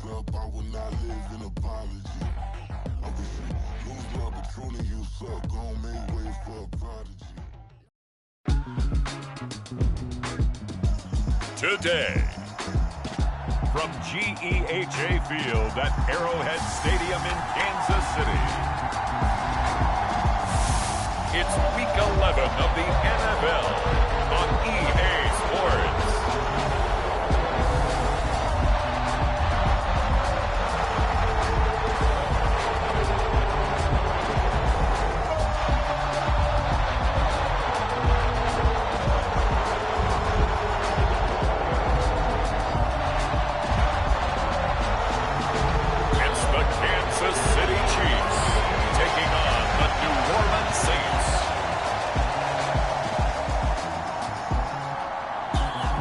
up, I will not live in apology. I wish you lose the opportunity, you suck. Gon' make way for a prodigy. Today, from GEHA Field at Arrowhead Stadium in Kansas City, it's Week 11 of the NFL on EA Sports.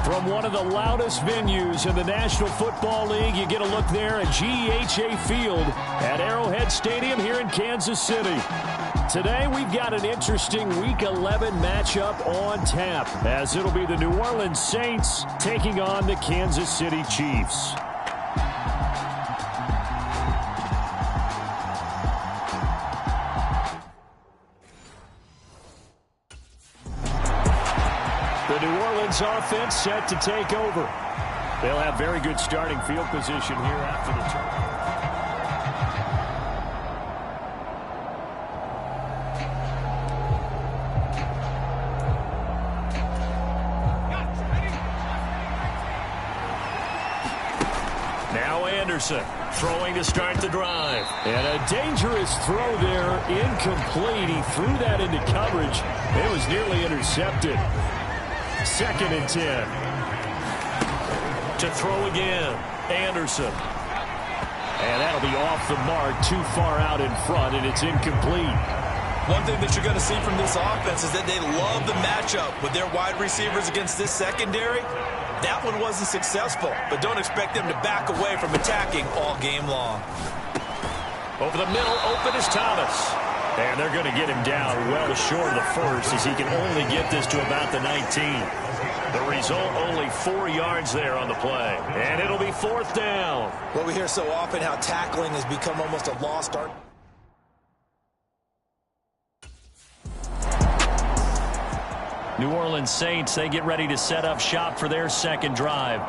From one of the loudest venues in the National Football League, you get a look there at GEHA Field at Arrowhead Stadium here in Kansas City. Today, we've got an interesting Week 11 matchup on tap, as it'll be the New Orleans Saints taking on the Kansas City Chiefs. The New Orleans offense set to take over. They'll have very good starting field position here after the turn. Now Anderson throwing to start the drive. And a dangerous throw there, incomplete. He threw that into coverage. It was nearly intercepted. 2nd and 10. To throw again, Anderson. And that'll be off the mark, too far out in front, and it's incomplete. One thing that you're going to see from this offense is that they love the matchup with their wide receivers against this secondary. That one wasn't successful, but don't expect them to back away from attacking all game long. Over the middle, open is Thomas. And they're going to get him down well short of the first, as he can only get this to about the 19. The result, only 4 yards there on the play. And it'll be 4th down. Well, we hear so often how tackling has become almost a lost art. New Orleans Saints, they get ready to set up shop for their second drive.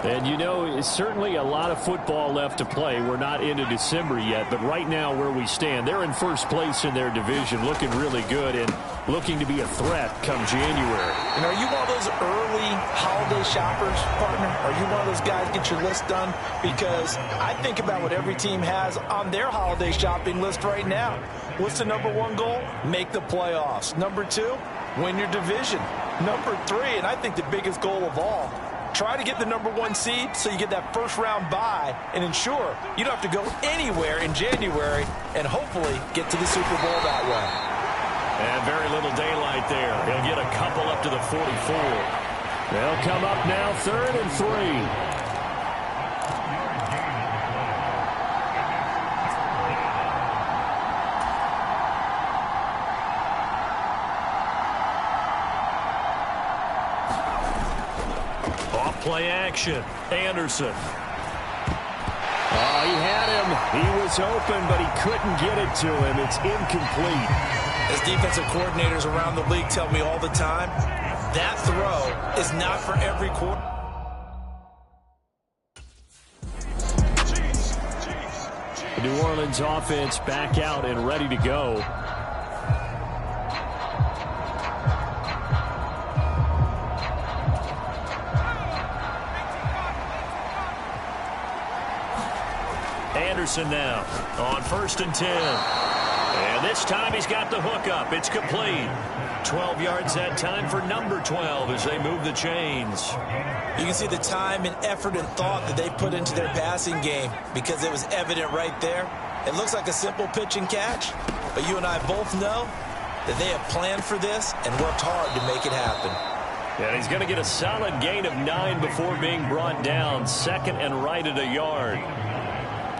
And, you know, it's certainly a lot of football left to play. We're not into December yet, but right now where we stand, they're in first place in their division, looking really good and looking to be a threat come January. And are you one of those early holiday shoppers, partner? Are you one of those guys get your list done? Because I think about what every team has on their holiday shopping list right now. What's the #1 goal? Make the playoffs. #2, win your division. #3, and I think the biggest goal of all, try to get the #1 seed so you get that first-round bye and ensure you don't have to go anywhere in January and hopefully get to the Super Bowl that way. And very little daylight there. He'll get a couple up to the 44. They'll come up now 3rd and 3. Play action. Anderson. Oh, he had him. He was open, but he couldn't get it to him. It's incomplete. As defensive coordinators around the league tell me all the time, that throw is not for every quarter. The New Orleans offense back out and ready to go. Anderson now on 1st and 10. And this time he's got the hook up. It's complete. 12 yards that time for #12 as they move the chains. You can see the time and effort and thought that they put into their passing game because it was evident right there. It looks like a simple pitch and catch, but you and I both know that they have planned for this and worked hard to make it happen. And he's going to get a solid gain of 9 before being brought down. 2nd and right at a yard.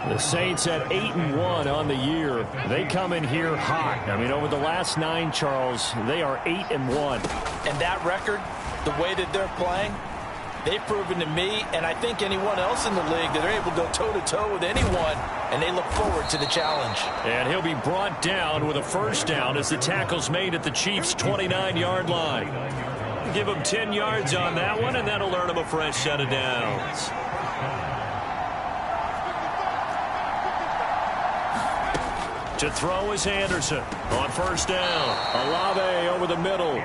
The Saints at 8-1 on the year. They come in here hot. I mean, over the last 9, Charles, they are 8-1. And that record, the way that they're playing, They've proven to me, and I think anyone else in the league, that they're able to go toe-to-toe with anyone, and they look forward to the challenge. And he'll be brought down with a first down as the tackle's made at the Chiefs' 29-yard line. Give him 10 yards on that one, and that'll earn him a fresh set of downs. To throw is Anderson on first down. Olave over the middle.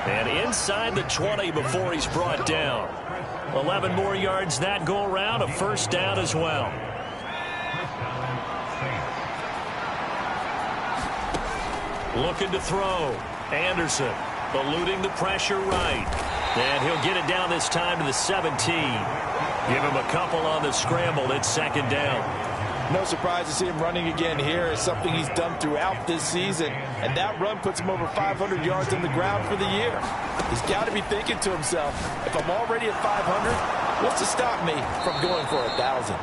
And inside the 20 before he's brought down. 11 more yards that go around, a first down as well. Looking to throw. Anderson eluding the pressure right. And he'll get it down this time to the 17. Give him a couple on the scramble. It's second down. No surprise to see him running again here. It's something he's done throughout this season. And that run puts him over 500 yards on the ground for the year. He's got to be thinking to himself, if I'm already at 500, what's to stop me from going for 1,000?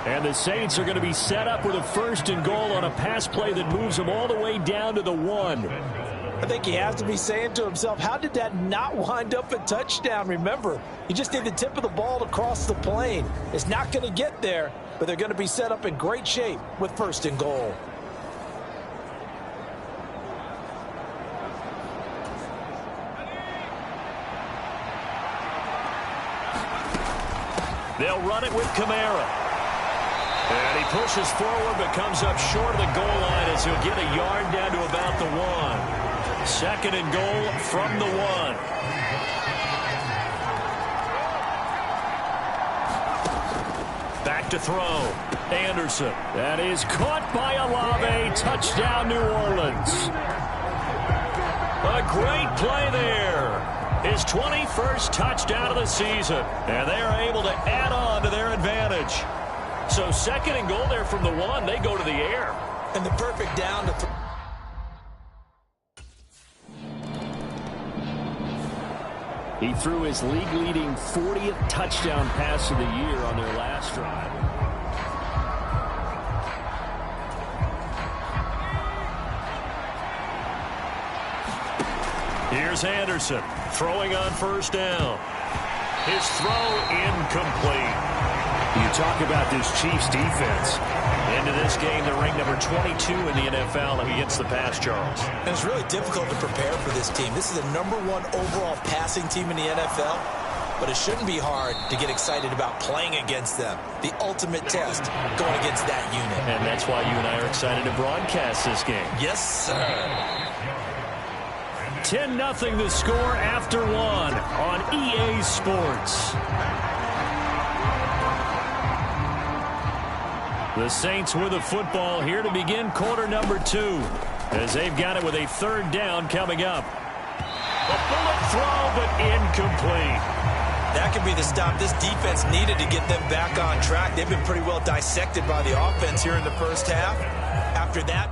And the Saints are going to be set up with a first and goal on a pass play that moves them all the way down to the 1. I think he has to be saying to himself, how did that not wind up a touchdown? Remember, you just need the tip of the ball to cross the plane. It's not going to get there, but they're going to be set up in great shape with first and goal. They'll run it with Kamara. And he pushes forward but comes up short of the goal line as he'll get a yard down to about the 1. Second and goal from the 1. Back to throw. Anderson. That is caught by Olave. Touchdown, New Orleans. A great play there. His 21st touchdown of the season. And they are able to add on to their advantage. So second and goal there from the 1. They go to the air. And the perfect down to He threw his league-leading 40th touchdown pass of the year on their last drive. Here's Anderson throwing on first down. His throw incomplete. You talk about this Chiefs defense. Into this game, they're ranked number 22 in the NFL against the pass, Charles. And it's really difficult to prepare for this team. This is the #1 overall passing team in the NFL, but it shouldn't be hard to get excited about playing against them. The ultimate test going against that unit. And that's why you and I are excited to broadcast this game. Yes, sir. 10-0 the score after 1 on EA Sports. The Saints with the football here to begin quarter number 2 as they've got it with a third down coming up. A bullet throw, but incomplete. That could be the stop this defense needed to get them back on track. They've been pretty well dissected by the offense here in the first half. After that,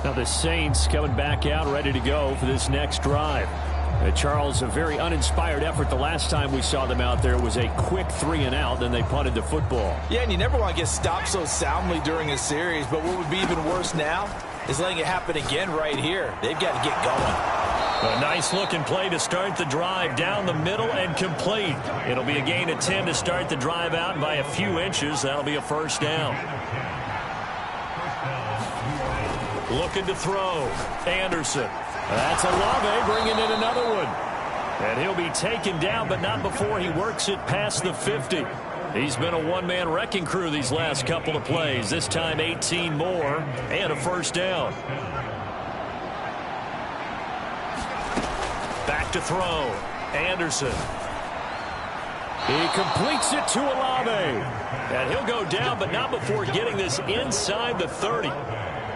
now the Saints coming back out ready to go for this next drive. Charles, a very uninspired effort. The last time we saw them out there was a quick 3-and-out, then they punted the football. Yeah, and you never want to get stopped so soundly during a series, but what would be even worse now is letting it happen again right here. They've got to get going. A nice-looking play to start the drive down the middle and complete. It'll be a gain of 10 to start the drive out by a few inches. That'll be a first down. Looking to throw. Anderson. That's Olave bringing in another one. And he'll be taken down, but not before he works it past the 50. He's been a one-man wrecking crew these last couple of plays. This time 18 more and a first down. Back to throw. Anderson. He completes it to Olave. And he'll go down, but not before getting this inside the 30.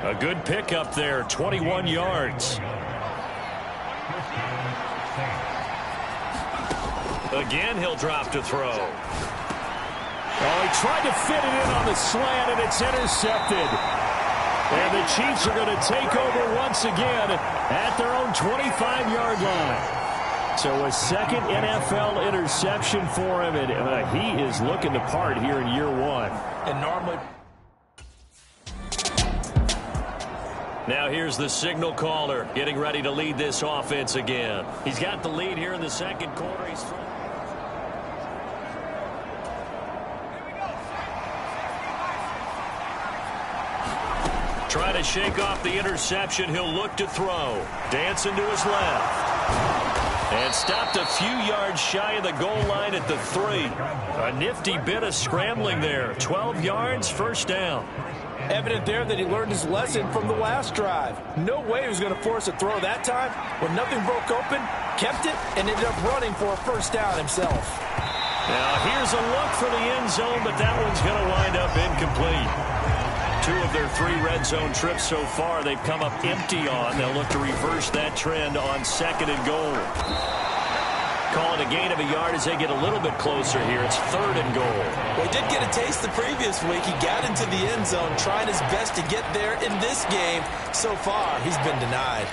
A good pickup there, 21 yards. Again, he'll drop to throw. Oh, he tried to fit it in on the slant, and it's intercepted. And the Chiefs are going to take over once again at their own 25-yard line. So a second NFL interception for him, and he is looking the part here in year 1. And normally... Now here's the signal caller getting ready to lead this offense again. He's got the lead here in the second quarter. He's trying to shake off the interception. He'll look to throw. Dancing to his left. And stopped a few yards shy of the goal line at the 3. A nifty bit of scrambling there. 12 yards, first down. Evident there that he learned his lesson from the last drive. No way he was going to force a throw that time. When nothing broke open, kept it, and ended up running for a first down himself. Now here's a look for the end zone, but that one's going to wind up incomplete. 2 of their 3 red zone trips so far, they've come up empty on. They'll look to reverse that trend on 2nd and goal. Call it a gain of a yard as they get a little bit closer here. It's 3rd and goal. Well, he did get a taste the previous week. He got into the end zone, trying his best to get there in this game. So far, he's been denied.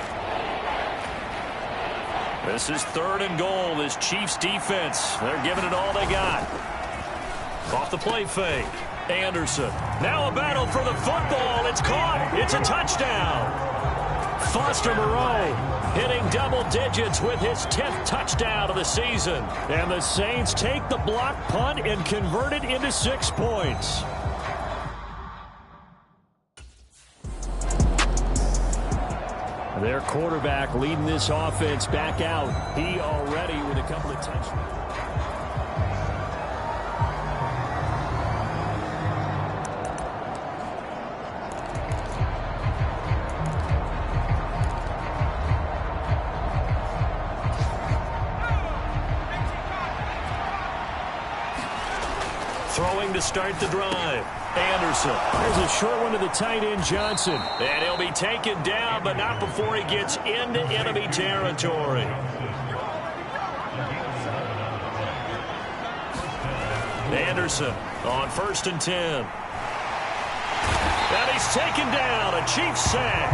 This is 3rd and goal. This Chiefs defense, they're giving it all they got. Off the play fake. Anderson. Now a battle for the football. It's caught. It's a touchdown. Foster Moreau hitting double digits with his 10th touchdown of the season. And the Saints take the block punt and convert it into 6 points. Their quarterback leading this offense back out. He already with a couple of touchdowns. Throwing to start the drive. Anderson. There's a short one to the tight end, Johnson. And he'll be taken down, but not before he gets into enemy territory. Anderson on 1st and 10. And he's taken down. A Chiefs sack.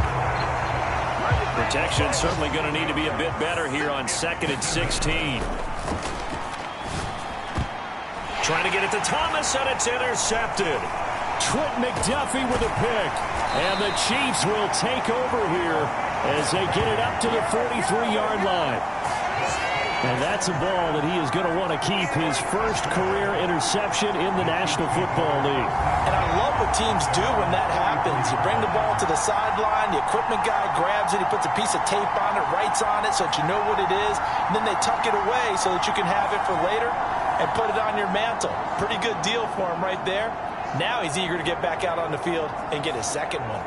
Protection certainly going to need to be a bit better here on 2nd and 16. Trying to get it to Thomas, and it's intercepted. Trent McDuffie with a pick. And the Chiefs will take over here as they get it up to the 43-yard line. And that's a ball that he is going to want to keep, his first career interception in the National Football League. And I love what teams do when that happens. You bring the ball to the sideline, the equipment guy grabs it, he puts a piece of tape on it, writes on it so that you know what it is, and then they tuck it away so that you can have it for later and put it on your mantle. Pretty good deal for him right there. Now he's eager to get back out on the field and get his second one.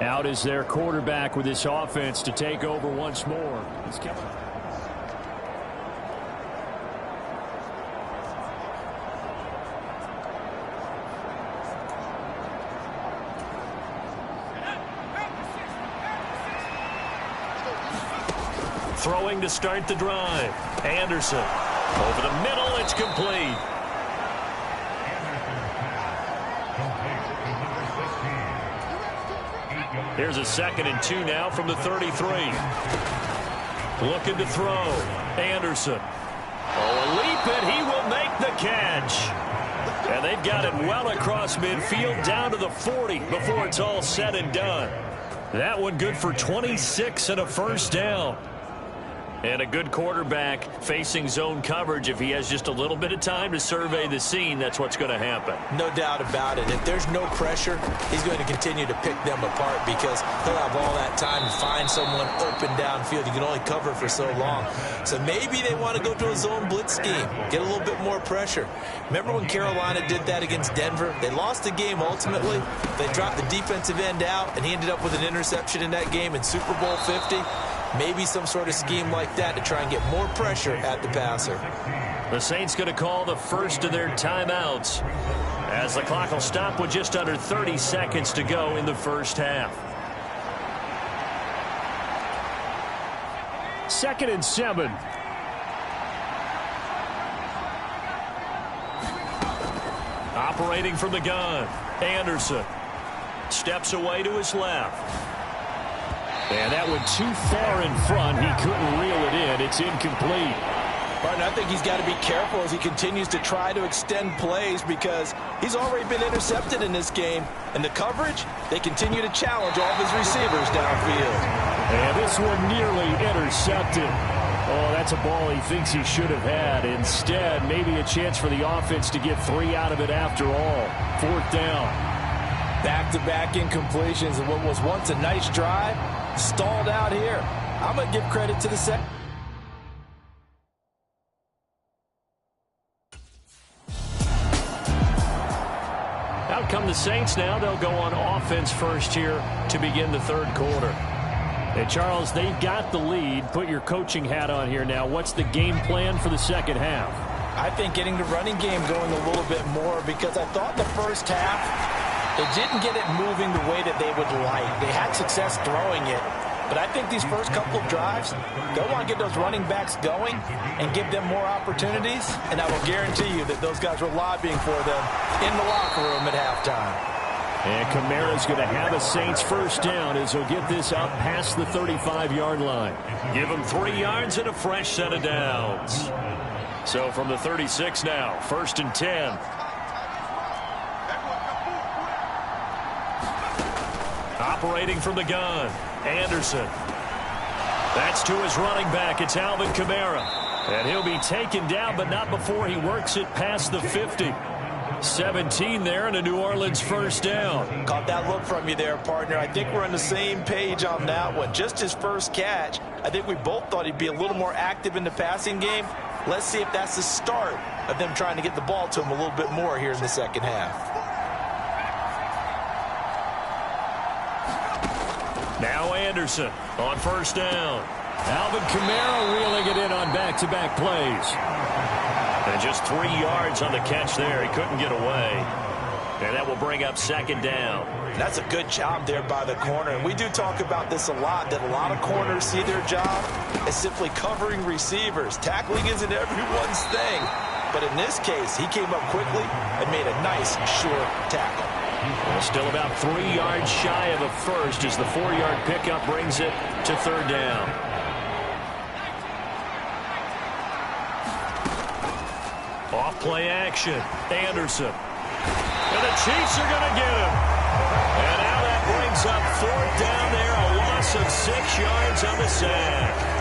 Out is their quarterback with this offense to take over once more. He's coming. Throwing to start the drive. Anderson. Over the middle, it's complete. Here's a 2nd and 2 now from the 33. Looking to throw. Anderson. Oh, a leap, and he will make the catch. And they've got it well across midfield down to the 40 before it's all said and done. That one good for 26 and a first down. And a good quarterback facing zone coverage. If he has just a little bit of time to survey the scene, that's what's going to happen. No doubt about it. If there's no pressure, he's going to continue to pick them apart because he'll have all that time to find someone open downfield. You can only cover for so long. So maybe they want to go to a zone blitz scheme, get a little bit more pressure. Remember when Carolina did that against Denver? They lost the game ultimately. They dropped the defensive end out, and he ended up with an interception in that game in Super Bowl 50. Maybe some sort of scheme like that to try and get more pressure at the passer. The Saints going to call the first of their timeouts as the clock will stop with just under 30 seconds to go in the first half. 2nd and 7. Operating from the gun. Anderson steps away to his left. And that went too far in front. He couldn't reel it in. It's incomplete. Partner, I think he's got to be careful as he continues to try to extend plays because he's already been intercepted in this game. And the coverage, they continue to challenge all of his receivers downfield. And this one nearly intercepted. Oh, that's a ball he thinks he should have had. Instead, maybe a chance for the offense to get 3 out of it after all. 4th down. Back-to-back incompletions of what was once a nice drive. Stalled out here. I'm going to give credit to the second. Out come the Saints now. They'll go on offense first here to begin the 3rd quarter. Hey, Charles, they've got the lead. Put your coaching hat on here now. What's the game plan for the second half? I think getting the running game going a little bit more because I thought the first half, they didn't get it moving the way that they would like. They had success throwing it. But I think these first couple of drives, they'll want to get those running backs going and give them more opportunities. And I will guarantee you that those guys were lobbying for them in the locker room at halftime. And Kamara's going to have a Saints first down as he'll get this up past the 35-yard line. Give him 3 yards and a fresh set of downs. So from the 36 now, 1st and 10. Operating from the gun, Anderson. That's to his running back. It's Alvin Kamara. And he'll be taken down, but not before he works it past the 50. 17 there and a New Orleans first down. Caught that look from you there, partner. I think we're on the same page on that one. Just his first catch. I think we both thought he'd be a little more active in the passing game. Let's see if that's the start of them trying to get the ball to him a little bit more here in the second half. Now Anderson on first down. Alvin Kamara reeling it in on back-to-back plays. And just 3 yards on the catch there. He couldn't get away. And that will bring up 2nd down. That's a good job there by the corner. And we do talk about this a lot, that a lot of corners see their job as simply covering receivers. Tackling isn't everyone's thing. But in this case, he came up quickly and made a nice, short tackle. Well, still about 3 yards shy of a first as the 4-yard pickup brings it to 3rd down. Off play action. Anderson. And the Chiefs are going to get him. And now that brings up 4th down there. A loss of 6 yards on the sack.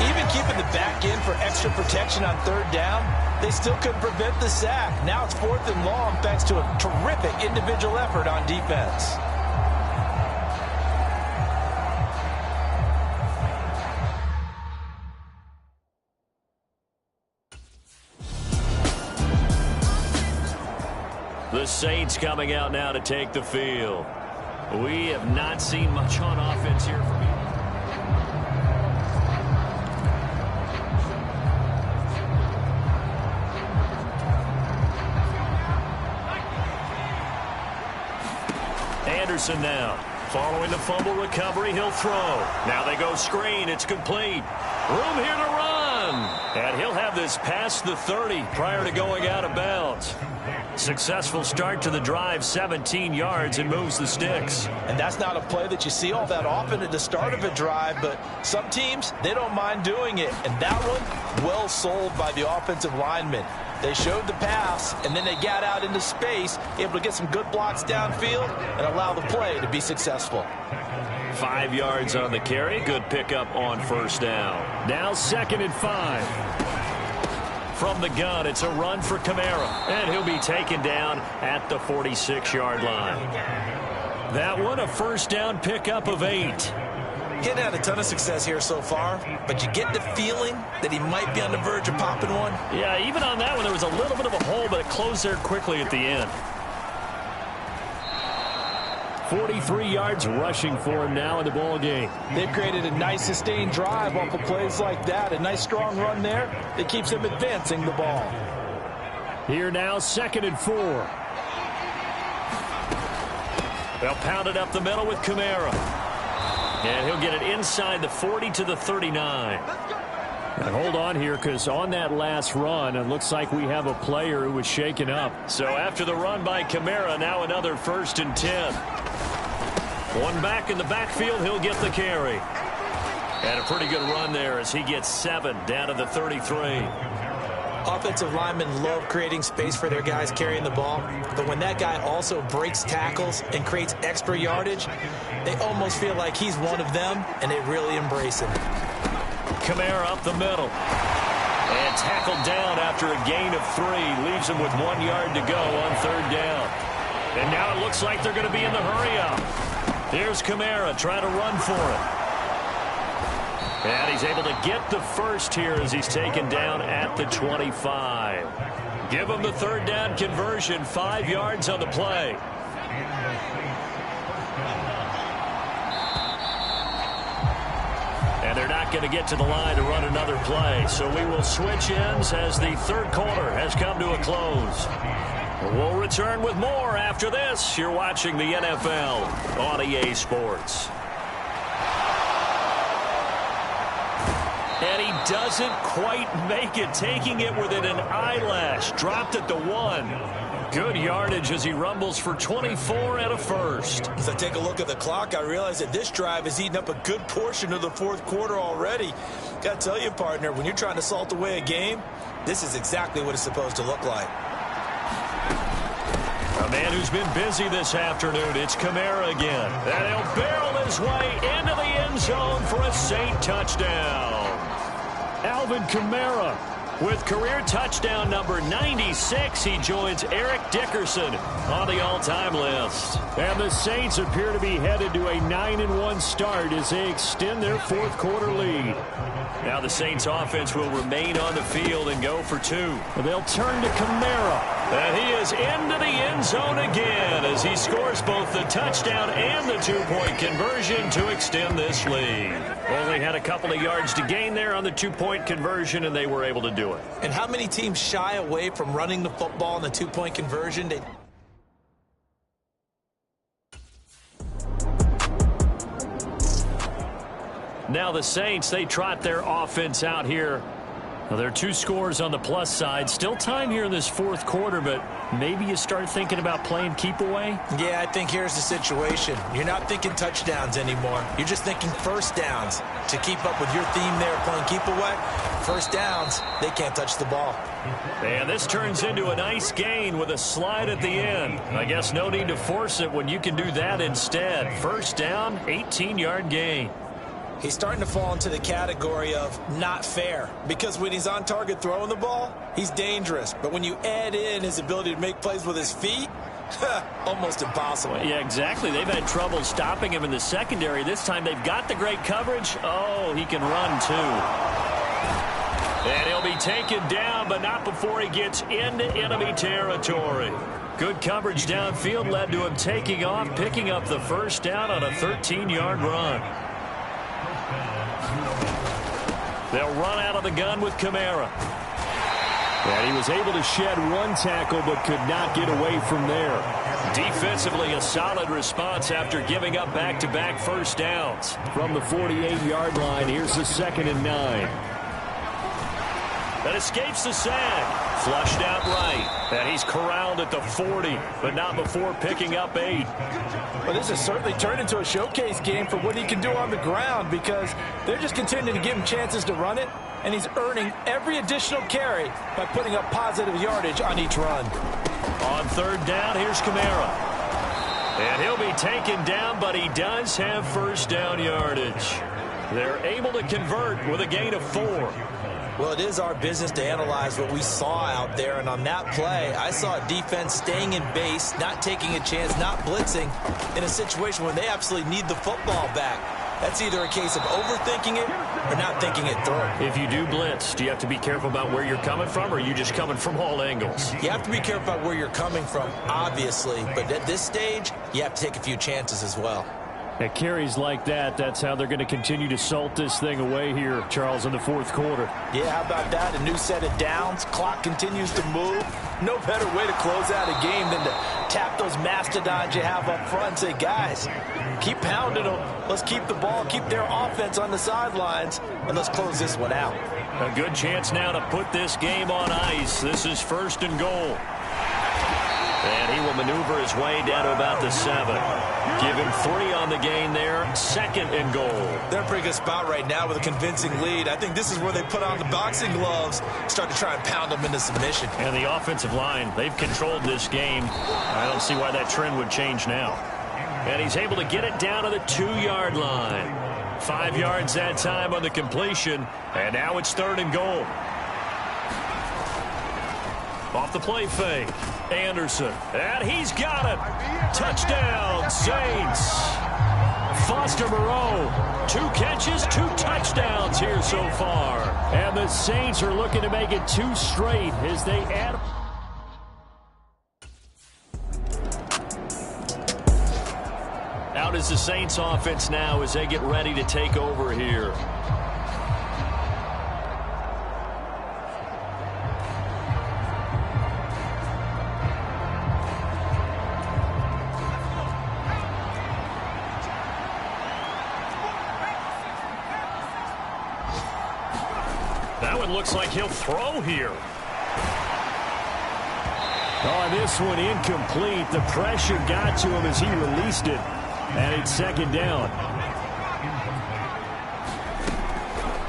Even keeping the back end for extra protection on 3rd down, they still couldn't prevent the sack. Now it's 4th and long thanks to a terrific individual effort on defense. The Saints coming out now to take the field. We have not seen much on offense here from you. Anderson now. Following the fumble recovery, he'll throw. Now they go screen. It's complete. Room here to run. And he'll have this past the 30 prior to going out of bounds. Successful start to the drive, 17 yards, and moves the sticks. And that's not a play that you see all that often at the start of a drive, but some teams, they don't mind doing it. And that one, well sold by the offensive lineman. They showed the pass, and then they got out into space, able to get some good blocks downfield and allow the play to be successful. 5 yards on the carry. Good pickup on first down. Now 2nd and 5. From the gun, it's a run for Kamara, and he'll be taken down at the 46-yard line. That one, a first down pickup of 8. He hadn't had a ton of success here so far, but you get the feeling that he might be on the verge of popping one. Yeah, even on that one, there was a little bit of a hole, but it closed there quickly at the end. 43 yards rushing for him now in the ball game. They've created a nice sustained drive off of plays like that. A nice strong run there that keeps them advancing the ball. Here now, 2nd and 4. They'll pound it up the middle with Kamara. And he'll get it inside the 40 to the 39. And hold on here, because on that last run, it looks like we have a player who was shaken up. So after the run by Kamara, now another 1st and 10. One back in the backfield, he'll get the carry. And a pretty good run there as he gets 7 down to the 33. Offensive linemen love creating space for their guys carrying the ball, but when that guy also breaks tackles and creates extra yardage, they almost feel like he's one of them, and they really embrace him. Kamara up the middle. And tackled down after a gain of 3. Leaves him with 1 yard to go on 3rd down. And now it looks like they're going to be in the hurry-up. Here's Kamara trying to run for it. And he's able to get the first here as he's taken down at the 25. Give him the 3rd down conversion, 5 yards on the play. And they're not going to get to the line to run another play. So we will switch ends as the 3rd quarter has come to a close. We'll return with more after this. You're watching the NFL on EA Sports. And he doesn't quite make it, taking it within an eyelash. Dropped at the 1. Good yardage as he rumbles for 24 and a first. As I take a look at the clock, I realize that this drive has eaten up a good portion of the 4th quarter already. Got to tell you, partner, when you're trying to salt away a game, this is exactly what it's supposed to look like. A man who's been busy this afternoon, it's Kamara again. And he'll barrel his way into the end zone for a Saint touchdown. Alvin Kamara with career touchdown number 96. He joins Eric Dickerson on the all-time list. And the Saints appear to be headed to a 9-1 start as they extend their 4th quarter lead. Now the Saints offense will remain on the field and go for 2. They'll turn to Kamara. And he is into the end zone again as he scores both the touchdown and the 2-point conversion to extend this lead. Only had a couple of yards to gain there on the 2-point conversion, and they were able to do it. And how many teams shy away from running the football on the 2-point conversion? Now the Saints, they trot their offense out here. Well, there are 2 scores on the plus side. Still time here in this 4th quarter, but maybe you start thinking about playing keep away? Yeah, I think here's the situation. You're not thinking touchdowns anymore. You're just thinking first downs. To keep up with your theme there, playing keep away, first downs, they can't touch the ball. And this turns into a nice gain with a slide at the end. I guess no need to force it when you can do that instead. First down, 18-yard gain. He's starting to fall into the category of not fair, because when he's on target throwing the ball, he's dangerous. But when you add in his ability to make plays with his feet, almost impossible. Yeah, exactly. They've had trouble stopping him in the secondary. This time they've got the great coverage. Oh, he can run too. And he'll be taken down, but not before he gets into enemy territory. Good coverage downfield led to him taking off, picking up the first down on a 13-yard run. They'll run out of the gun with Kamara. And he was able to shed 1 tackle but could not get away from there. Defensively, a solid response after giving up back-to-back first downs. From the 48-yard line, here's the 2nd and 9. That escapes the sack. Flushed out right. And he's corralled at the 40, but not before picking up 8. Well, this has certainly turned into a showcase game for what he can do on the ground, because they're just continuing to give him chances to run it, and he's earning every additional carry by putting up positive yardage on each run. On 3rd down, here's Kamara. And he'll be taken down, but he does have first down yardage. They're able to convert with a gain of 4. Well, it is our business to analyze what we saw out there, and on that play, I saw a defense staying in base, not taking a chance, not blitzing, in a situation where they absolutely need the football back. That's either a case of overthinking it or not thinking it through. If you do blitz, do you have to be careful about where you're coming from, or are you just coming from all angles? You have to be careful about where you're coming from, obviously, but at this stage, you have to take a few chances as well. At carries like that, that's how they're going to continue to salt this thing away here, Charles, in the 4th quarter. Yeah, how about that? A new set of downs. Clock continues to move. No better way to close out a game than to tap those mastodons you have up front and say, guys, keep pounding them. Let's keep the ball, keep their offense on the sidelines, and let's close this one out. A good chance now to put this game on ice. This is 1st and goal. And he will maneuver his way down to about the 7. Give him 3 on the gain there. 2nd and goal. They're in a pretty good spot right now with a convincing lead. I think this is where they put on the boxing gloves, start to try and pound them into submission. And the offensive line, they've controlled this game. I don't see why that trend would change now. And he's able to get it down to the 2-yard line. 5 yards that time on the completion. And now it's 3rd and goal. Off the play fake. Anderson. And he's got it. Touchdown, Saints. Foster Moreau. 2 catches, 2 touchdowns here so far. And the Saints are looking to make it 2 straight as they add. Out is the Saints offense now as they get ready to take over here. That one looks like he'll throw here. Oh, this one incomplete. The pressure got to him as he released it. And it's 2nd down.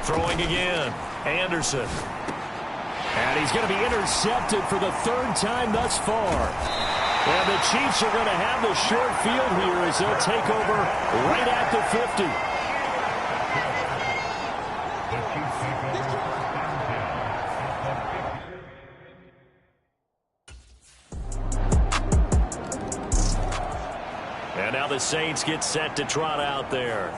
Throwing again. Anderson. And he's going to be intercepted for the 3rd time thus far. And the Chiefs are going to have the short field here as they'll take over right at the 50. And now the Saints get set to trot out there.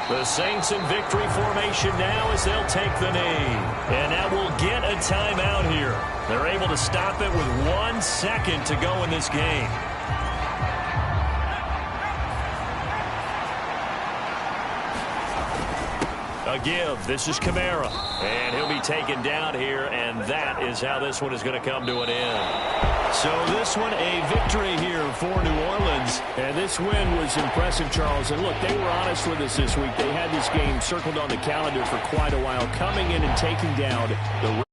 The Saints in victory formation now as they'll take the knee. And that will get a timeout here. They're able to stop it with 1 second to go in this game. A give. This is Kamara. And he'll be taken down here, and that is how this one is going to come to an end. So this one a victory here for New Orleans. And this win was impressive, Charles. And look, they were honest with us this week. They had this game circled on the calendar for quite a while, coming in and taking down the